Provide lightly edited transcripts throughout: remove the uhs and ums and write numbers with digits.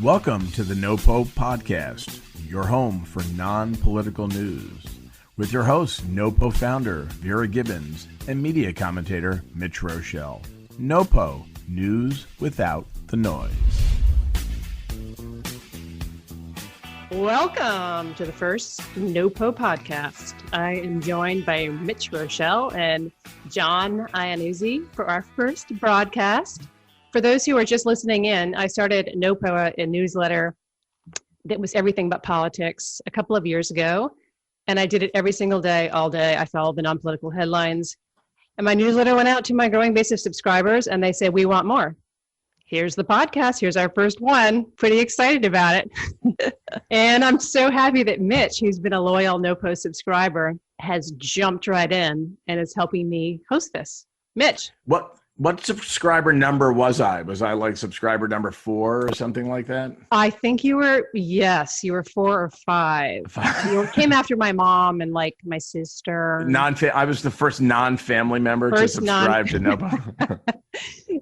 Welcome to the NoPo podcast, your home for non-political news, with your hosts, NoPo founder Vera Gibbons and media commentator Mitch Roschelle. NoPo, news without the noise. Welcome to the first NoPo podcast. I am joined by Mitch Roschelle and John Iannuzzi for our first broadcast. For those who are just listening in, I started NoPo, a newsletter that was everything but politics, a couple of years ago. And I did it every single day, all day. I followed the non-political headlines. And my newsletter went out to my growing base of subscribers, and they said, we want more. Here's the podcast. Here's our first one. Pretty excited about it. And I'm so happy that Mitch, who's been a loyal NoPo subscriber, has jumped right in and is helping me host this. Mitch. What subscriber number was I? Was I like subscriber number 4 or something like that? I think you were 4 or 5. You came after my mom and like my sister. I was the first non-family member to subscribe to NoPo.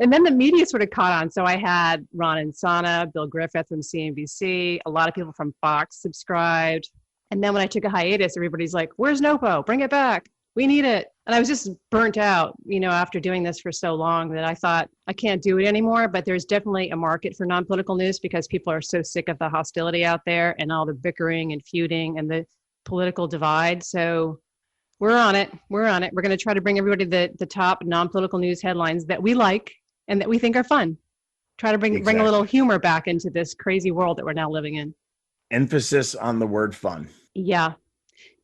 And then the media sort of caught on. So I had Ron Insana, Bill Griffith from CNBC, a lot of people from Fox subscribed. And then when I took a hiatus, everybody's like, where's NoPo? Bring it back. We need it. And I was just burnt out, after doing this for so long that I thought I can't do it anymore. But there's definitely a market for non-political news because people are so sick of the hostility out there and all the bickering and feuding and the political divide. So we're on it. We're going to try to bring everybody the top non-political news headlines that we like and that we think are fun. Try to bring a little humor back into this crazy world that we're now living in. Emphasis on the word fun.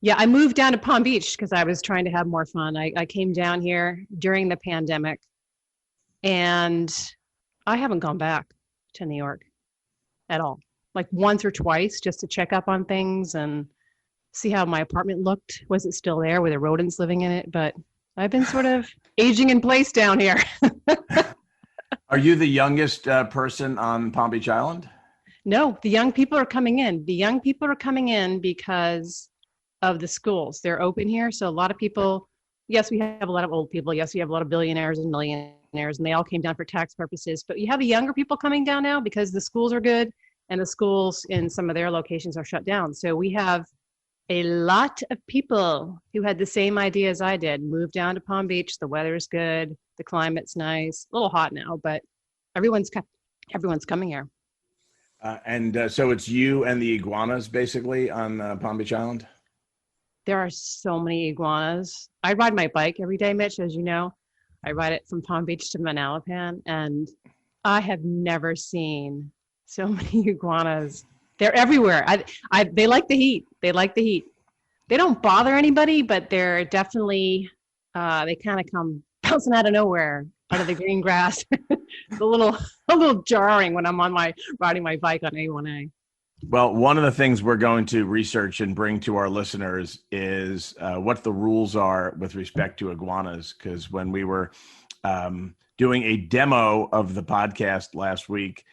Yeah, I moved down to Palm Beach because I was trying to have more fun. I came down here during the pandemic, and I haven't gone back to New York at all. Like once or twice just to check up on things and see how my apartment looked. Was it still there? Were there rodents living in it? But I've been sort of aging in place down here. Are you the youngest person on Palm Beach Island? No, the young people are coming in. The young people are coming in because of the schools. They're open here. So a lot of people, yes, we have a lot of old people. Yes, we have a lot of billionaires and millionaires, and they all came down for tax purposes. But you have the younger people coming down now because the schools are good and the schools in some of their locations are shut down. So we have a lot of people who had the same idea as I did, move down to Palm Beach. The weather's good. The climate's nice. A little hot now, but everyone's coming here. So it's you and the iguanas basically on Palm Beach Island? There are so many iguanas. I ride my bike every day, Mitch, as you know. I ride it from Palm Beach to Manalapan, and I have never seen so many iguanas. They're everywhere. They like the heat. They don't bother anybody, but they're definitely, they kind of come bouncing out of nowhere, out of the green grass. It's a little jarring when I'm riding my bike on A1A. Well, one of the things we're going to research and bring to our listeners is what the rules are with respect to iguanas. Because when we were doing a demo of the podcast last week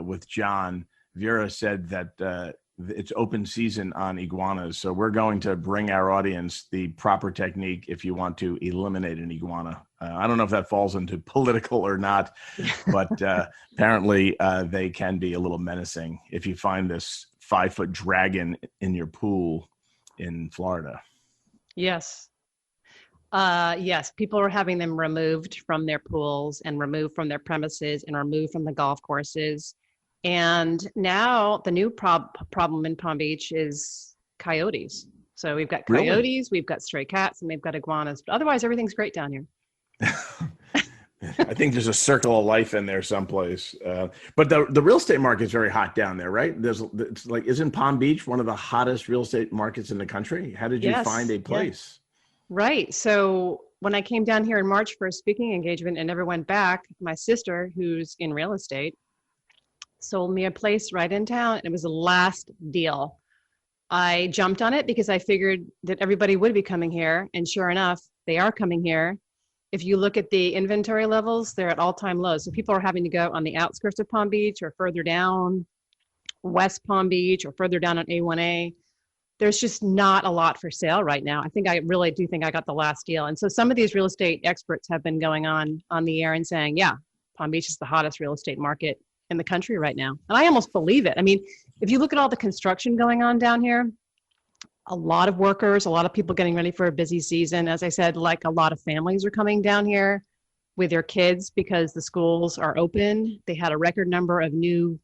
with John, Vera said that it's open season on iguanas. So we're going to bring our audience the proper technique if you want to eliminate an iguana. I don't know if that falls into political or not, but apparently they can be a little menacing if you find this 5-foot dragon in your pool in Florida. Yes. Yes, people are having them removed from their pools and removed from their premises and removed from the golf courses. And now the new problem in Palm Beach is coyotes. So we've got coyotes, really? We've got stray cats, and we've got iguanas. But otherwise, everything's great down here. I think there's a circle of life in there someplace. But the real estate market is very hot down there, right? Isn't Palm Beach one of the hottest real estate markets in the country? How did you find a place? Yeah. Right. So when I came down here in March for a speaking engagement and never went back, my sister, who's in real estate, sold me a place right in town. It was the last deal. I jumped on it because I figured that everybody would be coming here. And sure enough, they are coming here. If you look at the inventory levels, they're at all-time lows. So people are having to go on the outskirts of Palm Beach or further down West Palm Beach or further down on A1A. There's just not a lot for sale right now. I really do think I got the last deal. And so some of these real estate experts have been going on the air and saying, yeah, Palm Beach is the hottest real estate market in the country right now. And I almost believe it. I mean, if you look at all the construction going on down here, a lot of workers, a lot of people getting ready for a busy season. As I said, like a lot of families are coming down here with their kids because the schools are open. They had a record number of new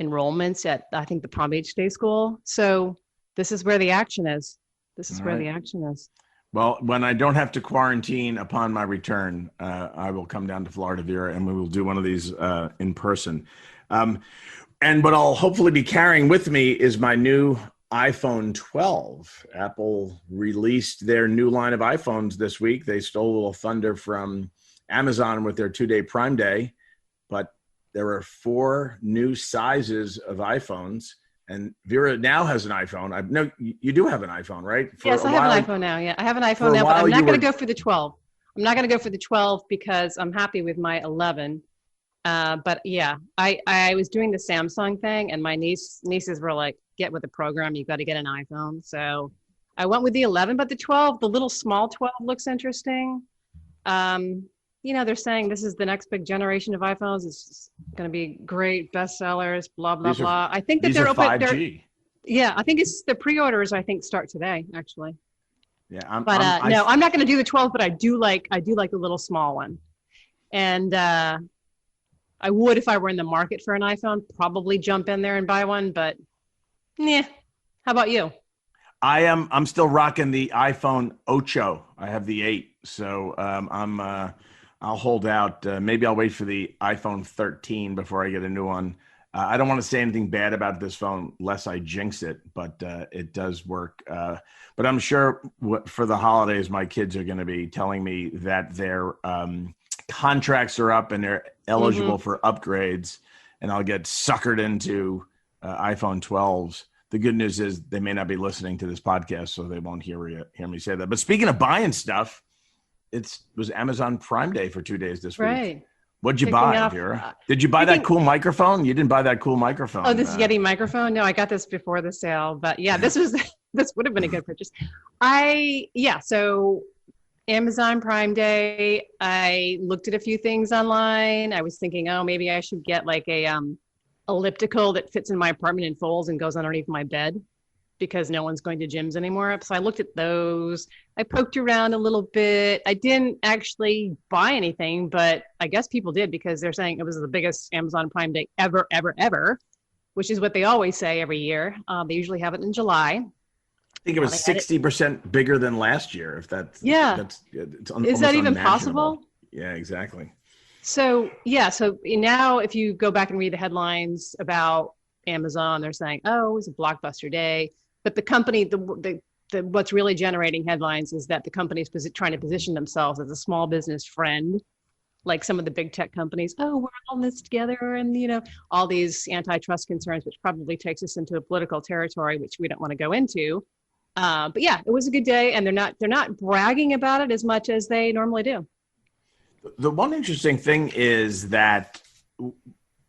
enrollments at, I think, the Palm Beach Day School. So this is where the action is. This is where the action is. Well, when I don't have to quarantine upon my return, I will come down to Florida, Vera, and we will do one of these in person. And what I'll hopefully be carrying with me is my new iPhone 12. Apple released their new line of iPhones this week. They stole a little thunder from Amazon with their 2-day Prime Day, but there are 4 new sizes of iPhones. And Vera now has an iPhone. No, you do have an iPhone, right? Yes, I have an iPhone now. Yeah, I have an iPhone now, but I'm not going to go for the 12. I'm not going to go for the 12 because I'm happy with my 11. But yeah, I was doing the Samsung thing, and my nieces were like, "Get with the program. You've got to get an iPhone." So I went with the 11, but the 12, the little small 12, looks interesting. They're saying this is the next big generation of iPhones. It's going to be great bestsellers, blah, blah, blah. I think that they're open. 5G. Yeah, I think it's the pre-orders, I think, start today, actually. Yeah. I'm not going to do the 12, but I do like the little small one. And I would, if I were in the market for an iPhone, probably jump in there and buy one, but how about you? I'm still rocking the iPhone 8. I have the 8. So I'll hold out. Maybe I'll wait for the iPhone 13 before I get a new one. I don't want to say anything bad about this phone lest I jinx it, but it does work. But I'm sure for the holidays, my kids are going to be telling me that their contracts are up and they're eligible for upgrades, and I'll get suckered into iPhone 12s. The good news is they may not be listening to this podcast, so they won't hear me say that. But speaking of buying stuff, it was Amazon Prime Day for 2 days this week. Right. What'd you buy, Vera? Did you buy that cool microphone? You didn't buy that cool microphone. Oh, this Yeti microphone? No, I got this before the sale. But yeah, this would have been a good purchase. So Amazon Prime Day, I looked at a few things online. I was thinking, maybe I should get like a elliptical that fits in my apartment and folds and goes underneath my bed, because no one's going to gyms anymore. So I looked at those. I poked around a little bit. I didn't actually buy anything, but I guess people did, because they're saying it was the biggest Amazon Prime Day ever, ever, ever, which is what they always say every year. They usually have it in July. I think it was 60% bigger than last year. If that's is that even possible? Yeah, exactly. So now if you go back and read the headlines about Amazon, they're saying, it was a blockbuster day. But the company, what's really generating headlines is that the company is trying to position themselves as a small business friend, like some of the big tech companies. We're all in this together, and all these antitrust concerns, which probably takes us into a political territory, which we don't want to go into. But yeah, it was a good day, and they're not bragging about it as much as they normally do. The one interesting thing is that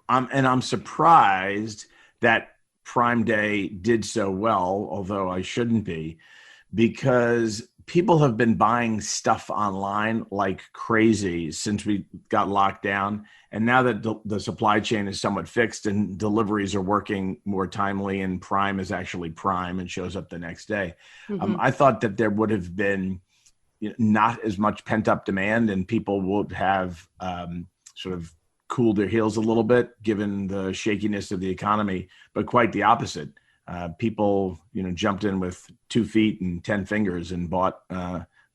I'm surprised that Prime Day did so well, although I shouldn't be, because people have been buying stuff online like crazy since we got locked down. And now that the supply chain is somewhat fixed and deliveries are working more timely and Prime is actually Prime and shows up the next day, I thought that there would have been not as much pent-up demand and people would have sort of cooled their heels a little bit given the shakiness of the economy, but quite the opposite. People, jumped in with 2 feet and 10 fingers and bought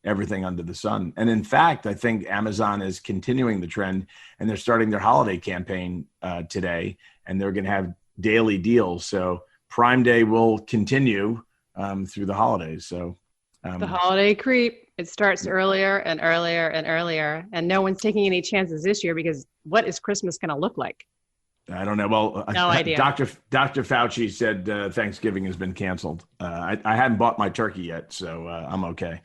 everything under the sun. And in fact, I think Amazon is continuing the trend, and they're starting their holiday campaign today, and they're going to have daily deals. So Prime Day will continue through the holidays. So the holiday creep. It starts earlier and earlier and earlier, and no one's taking any chances this year, because what is Christmas going to look like? I don't know. Well, no idea. Dr. Fauci said Thanksgiving has been canceled. I hadn't bought my turkey yet, so I'm okay.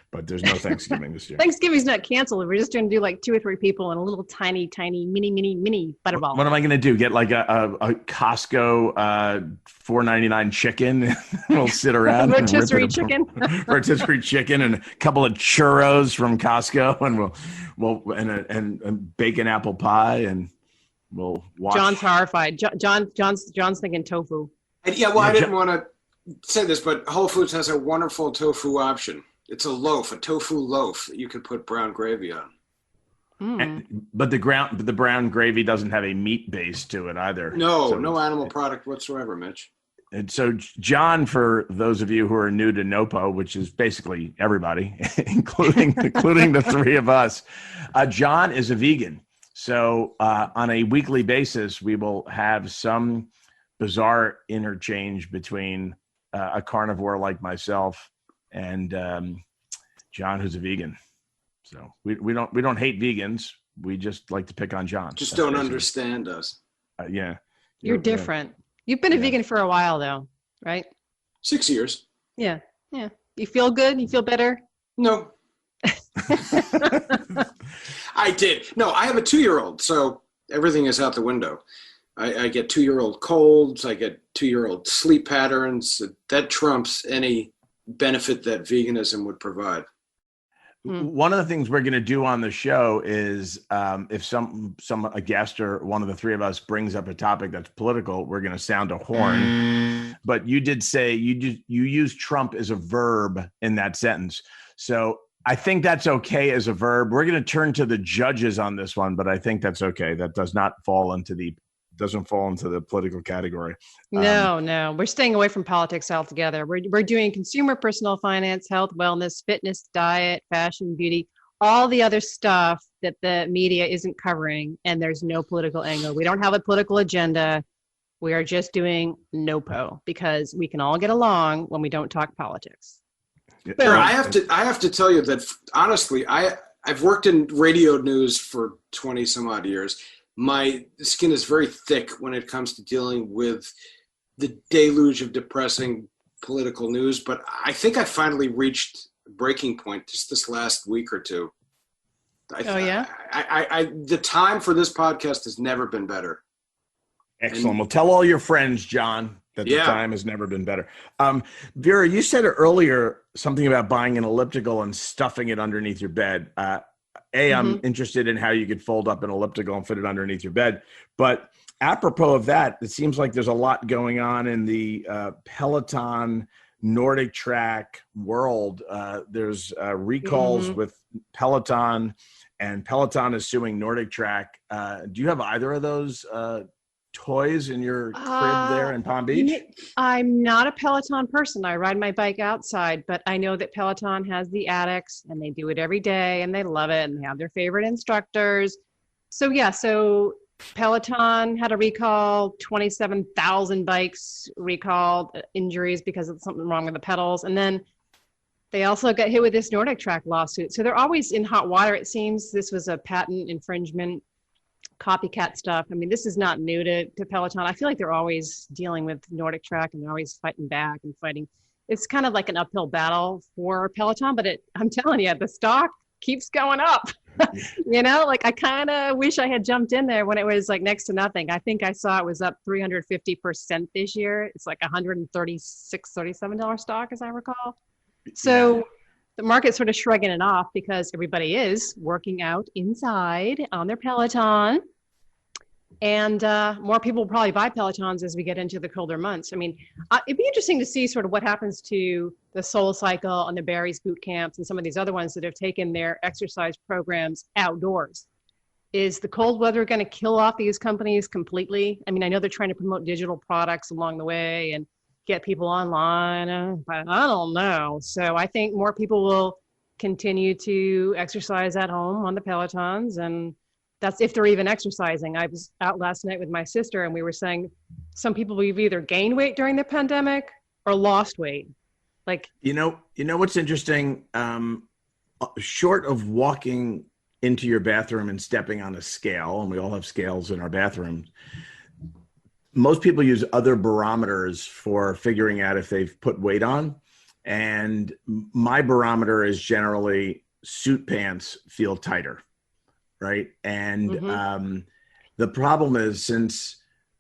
But there's no Thanksgiving this year. Thanksgiving's not canceled. We're just going to do like 2 or 3 people and a little tiny, mini butterball. What am I going to do? Get like a Costco $4.99 chicken? We'll sit around rotisserie chicken, rotisserie chicken, and a couple of churros from Costco, and we'll bake an apple pie, and we'll watch. John's horrified. John's thinking tofu. I didn't want to say this, but Whole Foods has a wonderful tofu option. It's a tofu loaf that you could put brown gravy on. But the brown gravy doesn't have a meat base to it either. No animal product whatsoever, Mitch. And so, John, for those of you who are new to NoPo, which is basically everybody, including the three of us, John is a vegan. So on a weekly basis, we will have some bizarre interchange between a carnivore like myself and John, who's a vegan. So we don't hate vegans. We just like to pick on John. Just don't understand us. Yeah. You're different. You've been a vegan for a while, though, right? 6 years. Yeah. You feel good? You feel better? No. I did. No, I have a 2-year-old, so everything is out the window. I get 2-year-old colds. I get 2-year-old sleep patterns. That trumps any benefit that veganism would provide. One of the things we're going to do on the show is if a guest or one of the three of us brings up a topic that's political, we're going to sound a horn. But you did say you use Trump as a verb in that sentence. So I think that's okay as a verb. We're going to turn to the judges on this one, but I think that's okay. That doesn't fall into the political category. No, we're staying away from politics altogether. We're doing consumer, personal finance, health, wellness, fitness, diet, fashion, beauty, all the other stuff that the media isn't covering, and there's no political angle. We don't have a political agenda. We are just doing NoPo because we can all get along when we don't talk politics. But I have to tell you that honestly, I've worked in radio news for 20 some odd years. My skin is very thick when it comes to dealing with the deluge of depressing political news, but I think I finally reached a breaking point just this last week or two. The time for this podcast has never been better. Excellent. Well, tell all your friends, John, that the time has never been better. Vera, you said earlier something about buying an elliptical and stuffing it underneath your bed. I'm interested in how you could fold up an elliptical and fit it underneath your bed. But apropos of that, it seems like there's a lot going on in the Peloton Nordic Track world. There's recalls with Peloton, and Peloton is suing Nordic Track. Do you have either of those toys in your crib there in Palm Beach? I'm not a Peloton person. I ride my bike outside, but I know that Peloton has the addicts and they do it every day and they love it and they have their favorite instructors. So Peloton had a recall, 27,000 bikes recalled, injuries because of something wrong with the pedals. And then they also got hit with this Nordic Track lawsuit. So they're always in hot water, it seems. This was a patent infringement, copycat stuff. I mean, this is not new to Peloton. I feel like they're always dealing with Nordic Track and they're always fighting back and fighting. It's kind of like an uphill battle for Peloton, but I'm telling you, the stock keeps going up. I kind of wish I had jumped in there when it was like next to nothing. I think I saw it was up 350% this year. It's like $136, $37 stock, as I recall. So the market's sort of shrugging it off because everybody is working out inside on their Peloton. And more people will probably buy Pelotons as we get into the colder months. I mean, it'd be interesting to see sort of what happens to the Soul Cycle and the Barry's boot camps and some of these other ones that have taken their exercise programs outdoors. Is the cold weather going to kill off these companies completely? I mean, I know they're trying to promote digital products along the way and get people online, but I don't know. So I think more people will continue to exercise at home on the Pelotons, and that's if they're even exercising. I was out last night with my sister and we were saying some people have either gained weight during the pandemic or lost weight. Like, you know what's interesting? Short of walking into your bathroom and stepping on a scale, and we all have scales in our bathrooms, most people use other barometers for figuring out if they've put weight on. And my barometer is generally suit pants feel tighter. Right. And the problem is since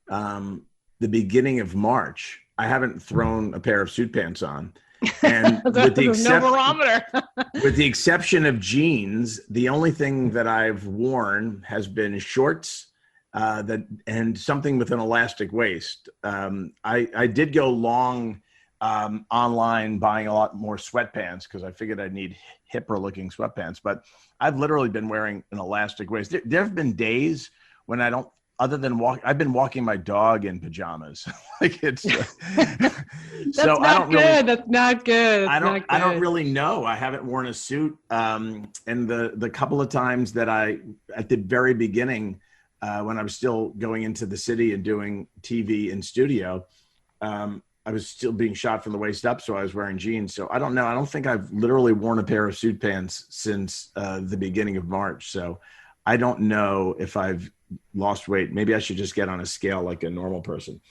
the beginning of March, I haven't thrown a pair of suit pants on. And with the exception of jeans, the only thing that I've worn has been shorts, and something with an elastic waist. I did go long online buying a lot more sweatpants because I figured I'd need hipper looking sweatpants, but I've literally been wearing an elastic waist. There have been days when I don't, other than I've been walking my dog in pajamas. Like it's That's so not I don't good. really, That's not good. I don't really know. I haven't worn a suit. And the couple of times that at the very beginning, when I was still going into the city and doing TV in studio, I was still being shot from the waist up, so I was wearing jeans. So I don't know. I don't think I've literally worn a pair of suit pants since the beginning of March. So I don't know if I've lost weight. Maybe I should just get on a scale like a normal person.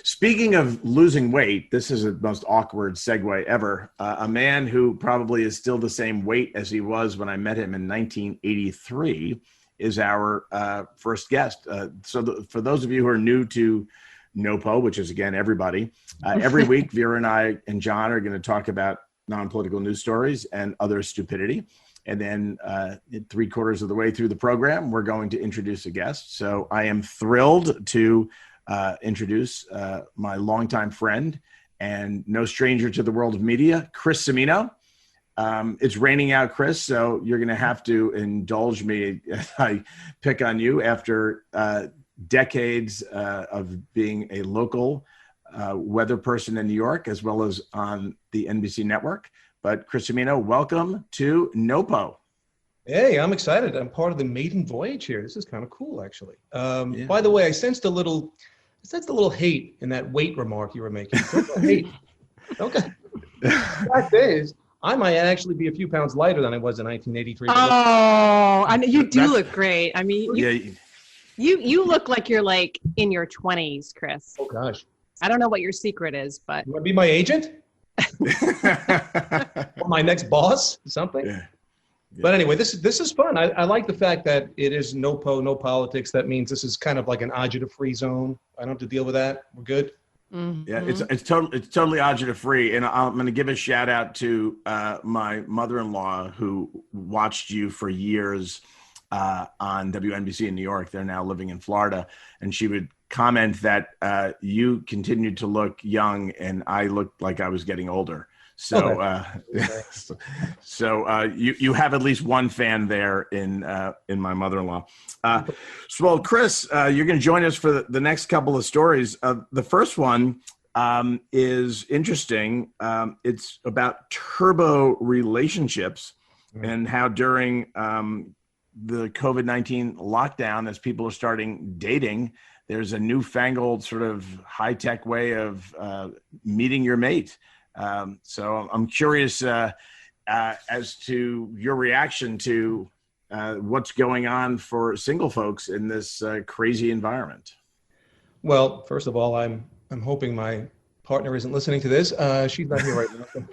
Speaking of losing weight, this is the most awkward segue ever. A man who probably is still the same weight as he was when I met him in 1983 is our first guest. For those of you who are new to NoPo, which is, again, everybody. Every week, Vera and I and John are going to talk about non-political news stories and other stupidity. And then 3/4 of the way through the program, we're going to introduce a guest. So I am thrilled to introduce my longtime friend and no stranger to the world of media, Chris Cimino. It's raining out, Chris, so you're going to have to indulge me as I pick on you after decades of being a local weather person in New York, as well as on the NBC network. But Chris Cimino, welcome to NoPo. Hey, I'm excited. I'm part of the maiden voyage here. This is kind of cool, actually. By the way, I sensed a little hate in that weight remark you were making. Hate. Okay. The fact is, I might actually be a few pounds lighter than I was in 1983. Oh, I know you do look great. I mean, Yeah. You look like you're like in your 20s, Chris. Oh gosh. I don't know what your secret is, but You want to be my agent? Or my next boss? Something? Yeah. But anyway, this is fun. I like the fact that it is NoPo, no politics. That means this is kind of like an agita-free zone. I don't have to deal with that. We're good. mm-hmm. Yeah, it's totally agita free, and I'm going to give a shout out to my mother-in-law who watched you for years on WNBC in New York. They're now living in Florida, and she would comment that you continued to look young, and I looked like I was getting older. So, you have at least one fan there in my mother-in-law. So, Chris, you're going to join us for the next couple of stories. The first one is interesting. It's about turbo relationships and how during the COVID-19 lockdown, as people are starting dating, there's a newfangled sort of high-tech way of meeting your mate. So I'm curious as to your reaction to what's going on for single folks in this crazy environment. Well, first of all, I'm hoping my partner isn't listening to this. She's not here right now. So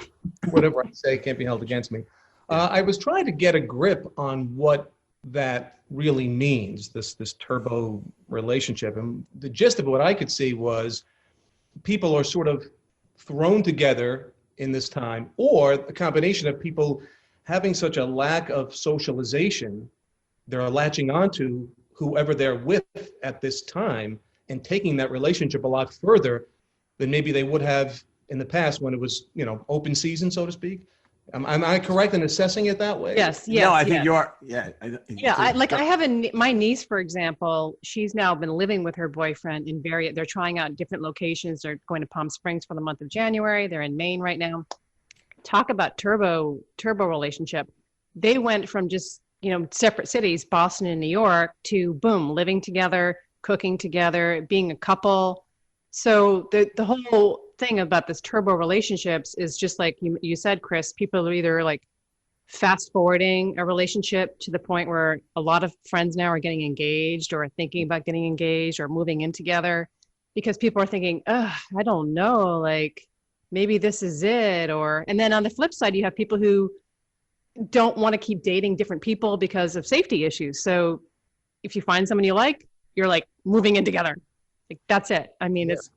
whatever I say can't be held against me. I was trying to get a grip on what that really means, this turbo relationship. And the gist of what I could see was people are sort of thrown together in this time, or a combination of people having such a lack of socialization, they're latching onto whoever they're with at this time and taking that relationship a lot further than maybe they would have in the past when it was, open season, so to speak. Am I correct in assessing it that way? Yes. No, I think you are. Yeah. I have my niece, for example. She's now been living with her boyfriend in they're trying out different locations. They're going to Palm Springs for the month of January. They're in Maine right now. Talk about turbo relationship. They went from just, separate cities, Boston and New York, to boom, living together, cooking together, being a couple. So the whole thing about this turbo relationships is just like you said, Chris, people are either like fast forwarding a relationship to the point where a lot of friends now are getting engaged or thinking about getting engaged or moving in together because people are thinking, I don't know, like maybe this is it. And then on the flip side, you have people who don't want to keep dating different people because of safety issues. So if you find someone you like, you're like moving in together. Like that's it. I mean, it's.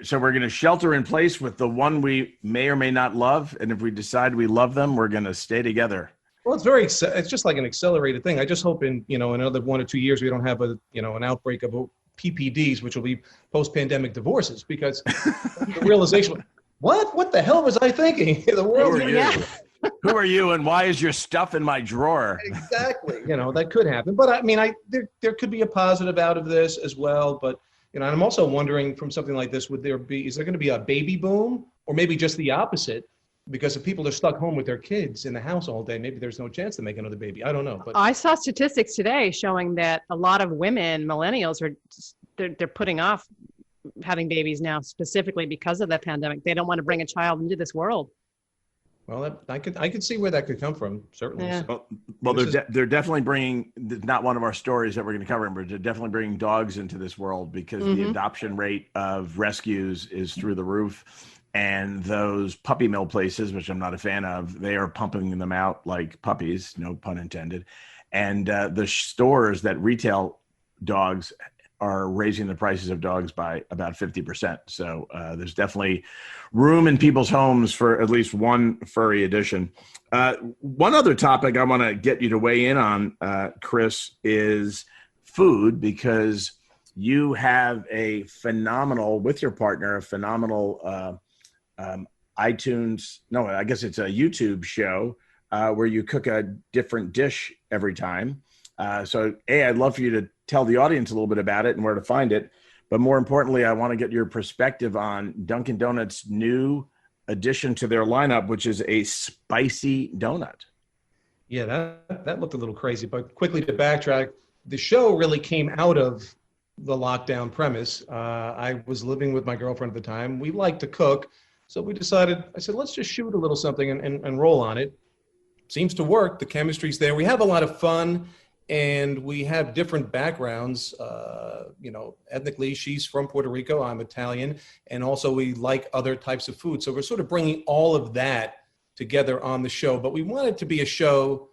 So we're going to shelter in place with the one we may or may not love. And if we decide we love them, we're going to stay together. Well, it's just like an accelerated thing. I just hope in another 1 or 2 years we don't have an outbreak of PPDs, which will be post-pandemic divorces, because the realization, what the hell was I thinking? The world. Who are you, and why is your stuff in my drawer? Exactly. That could happen. But I mean, there could be a positive out of this as well. But and I'm also wondering, from something like this, is there going to be a baby boom, or maybe just the opposite? Because if people are stuck home with their kids in the house all day, maybe there's no chance to make another baby. I don't know. But I saw statistics today showing that a lot of women, millennials, they're putting off having babies now, specifically because of the pandemic. They don't want to bring a child into this world. Well, I could see where that could come from, certainly. Yeah. Well, they're definitely bringing, not one of our stories that we're going to cover, but they're definitely bringing dogs into this world, because the adoption rate of rescues is through the roof. And those puppy mill places, which I'm not a fan of, they are pumping them out like puppies, no pun intended. And the stores that retail dogs are raising the prices of dogs by about 50%. So there's definitely room in people's homes for at least one furry addition. One other topic I want to get you to weigh in on, Chris, is food, because you have a phenomenal YouTube show where you cook a different dish every time. So I'd love for you to tell the audience a little bit about it and where to find it. But more importantly, I want to get your perspective on Dunkin' Donuts' new addition to their lineup, which is a spicy donut. Yeah, that looked a little crazy. But quickly to backtrack, the show really came out of the lockdown premise. I was living with my girlfriend at the time. We like to cook. So I said, let's just shoot a little something and roll on it. Seems to work. The chemistry's there. We have a lot of fun, and we have different backgrounds. Ethnically, she's from Puerto Rico. I'm Italian. And also we like other types of food. So we're sort of bringing all of that together on the show. But we want it to be a show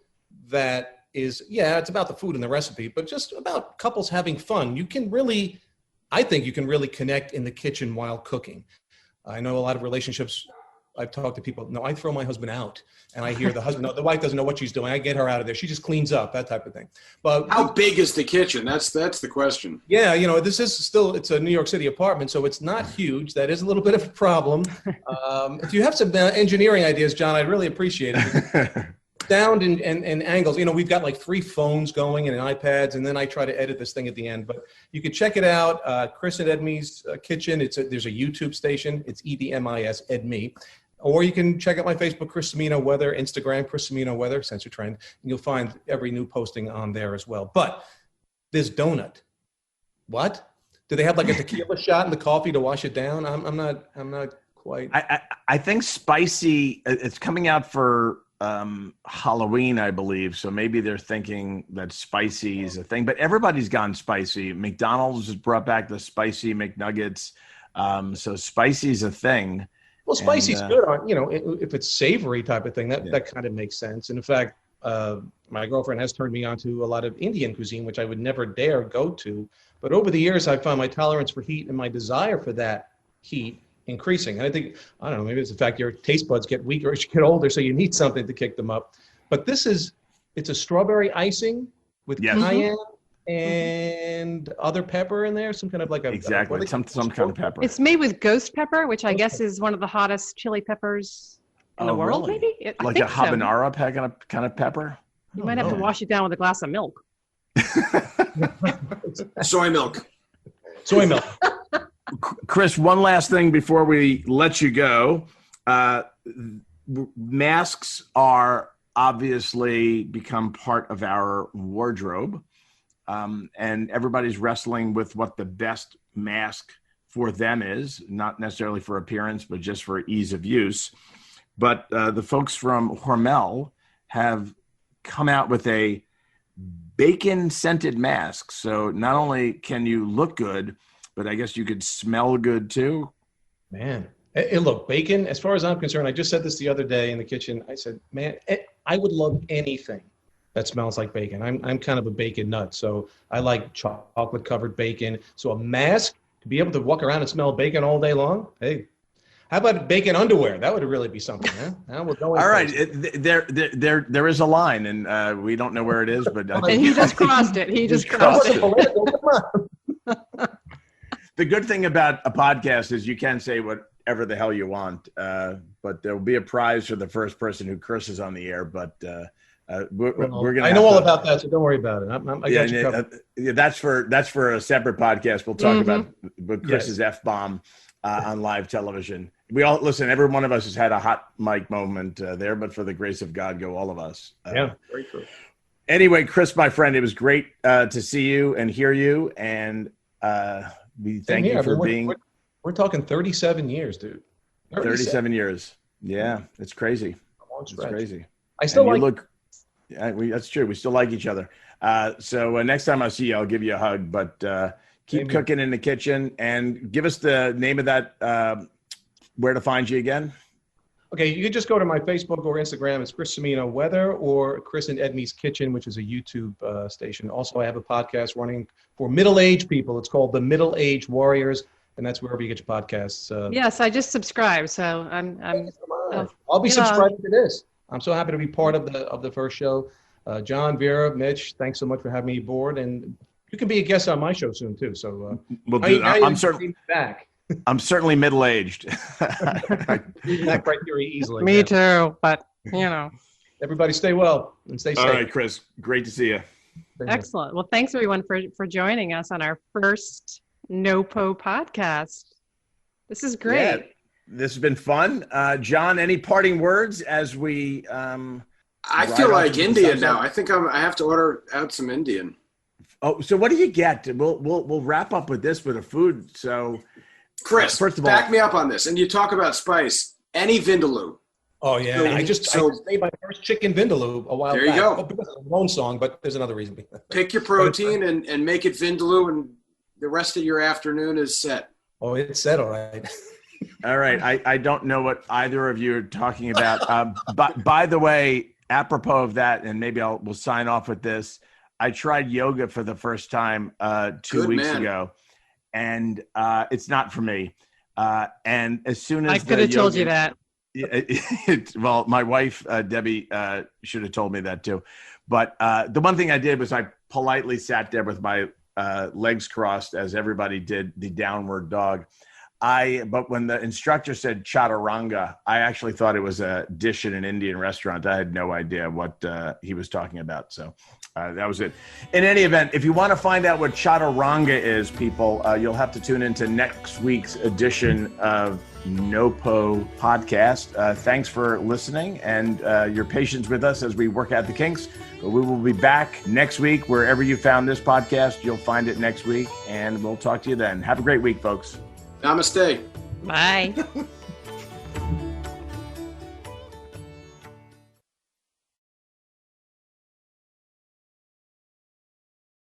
that is, it's about the food and the recipe, but just about couples having fun. I think you can really connect in the kitchen while cooking. I know a lot of relationships, I've talked to people, no, I throw my husband out, and I hear the wife doesn't know what she's doing. I get her out of there. She just cleans up, that type of thing. But how big is the kitchen? That's the question. Yeah, this is still, it's a New York City apartment, so it's not huge. That is a little bit of a problem. If you have some engineering ideas, John, I'd really appreciate it. Sound and angles. We've got like 3 phones going and iPads, and then I try to edit this thing at the end. But you can check it out. Chris and Edmi's Kitchen. There's a YouTube station. It's EDMIS Edmi. Or you can check out my Facebook, Chris Cimino Weather, Instagram, Chris Cimino Weather, Sensor Trend. And you'll find every new posting on there as well. But this donut, what? Do they have like a tequila shot in the coffee to wash it down? I'm not quite. I think spicy. It's coming out for Halloween, I believe. So maybe they're thinking that spicy is a thing, but everybody's gone spicy. McDonald's has brought back the spicy McNuggets. So spicy is a thing. Well, spicy's good on, if it's savory type of thing, that kind of makes sense. And in fact, my girlfriend has turned me on to a lot of Indian cuisine, which I would never dare go to. But over the years, I found my tolerance for heat and my desire for that heat increasing. And I don't know, maybe it's the fact your taste buds get weaker as you get older, so you need something to kick them up. But it's a strawberry icing with cayenne and other pepper in there, some kind of like some kind of pepper. It's made with ghost pepper, which I guess is one of the hottest chili peppers in the world, really? Maybe? Like a habanero kind of pepper? You might have to wash it down with a glass of milk. Soy milk. Chris, one last thing before we let you go. Masks are obviously become part of our wardrobe. And everybody's wrestling with what the best mask for them is, not necessarily for appearance, but just for ease of use. But the folks from Hormel have come out with a bacon-scented mask. So not only can you look good, but I guess you could smell good too. Man, look, bacon, as far as I'm concerned, I just said this the other day in the kitchen. I said, man, I would love anything that smells like bacon. I'm kind of a bacon nut, so I like chocolate covered bacon. So a mask to be able to walk around and smell bacon all day long, hey. How about bacon underwear? That would really be something, huh? We'll go all right. There is a line, and we don't know where it is, but and he just crossed it. He just crossed it. The good thing about a podcast is you can say whatever the hell you want, but there will be a prize for the first person who curses on the air. But we're gonna. I know all about that, so don't worry about it. I got you covered. That's for a separate podcast. We'll talk about Chris's F-bomb on live television. We all listen. Every one of us has had a hot mic moment there, but for the grace of God, go all of us. Very true. Anyway, Chris, my friend, it was great to see you and hear you, and we thank you for being. We're talking 37 years, dude. 37 years. Yeah, it's crazy. It's crazy. I still like. Look, that's true. We still like each other. So next time I see you, I'll give you a hug. But keep cooking in the kitchen, and give us the name of that. Where to find you again? Okay, you can just go to my Facebook or Instagram. It's Chris Cimino Weather, or Chris and Edmy's Kitchen, which is a YouTube station. Also, I have a podcast running for middle-aged people. It's called The Middle-Aged Warriors, and that's wherever you get your podcasts. Yes, I just subscribed, so I'll be subscribing to this. I'm so happy to be part of the first show. John, Vera, Mitch, thanks so much for having me aboard, and you can be a guest on my show soon too. So I'm certainly back. I'm certainly middle-aged. That criteria easily. Me too, but Everybody stay well and stay safe. All right, Chris. Great to see you. Excellent. Well, thanks everyone for joining us on our first NoPo podcast. This is great. Yeah, this has been fun. John, any parting words as we I feel like Indian now. I think I have to order out some Indian. Oh, so what do you get? We'll wrap up with this with a food. So Chris, first of all, back me up on this. And you talk about spice. Any Vindaloo. Oh yeah, So, I just made my first chicken vindaloo a while back. There you go. Oh, because of the Lone Song, but there's another reason. Pick your protein and make it Vindaloo, and the rest of your afternoon is set. Oh, it's set, all right. All right. I don't know what either of you are talking about. But by the way, apropos of that, and maybe we'll sign off with this. I tried yoga for the first time 2 weeks ago, and it's not for me. And as soon as I could have told you that. Well, my wife, Debbie, should have told me that too. But the one thing I did was I politely sat there with my legs crossed, as everybody did the downward dog. But when the instructor said chaturanga, I actually thought it was a dish in an Indian restaurant. I had no idea what he was talking about. So that was it. In any event, if you want to find out what chaturanga is, people, you'll have to tune into next week's edition of NoPo podcast. Thanks for listening and your patience with us as we work out the kinks. But we will be back next week. Wherever you found this podcast, you'll find it next week. And we'll talk to you then. Have a great week, folks. Namaste. Bye.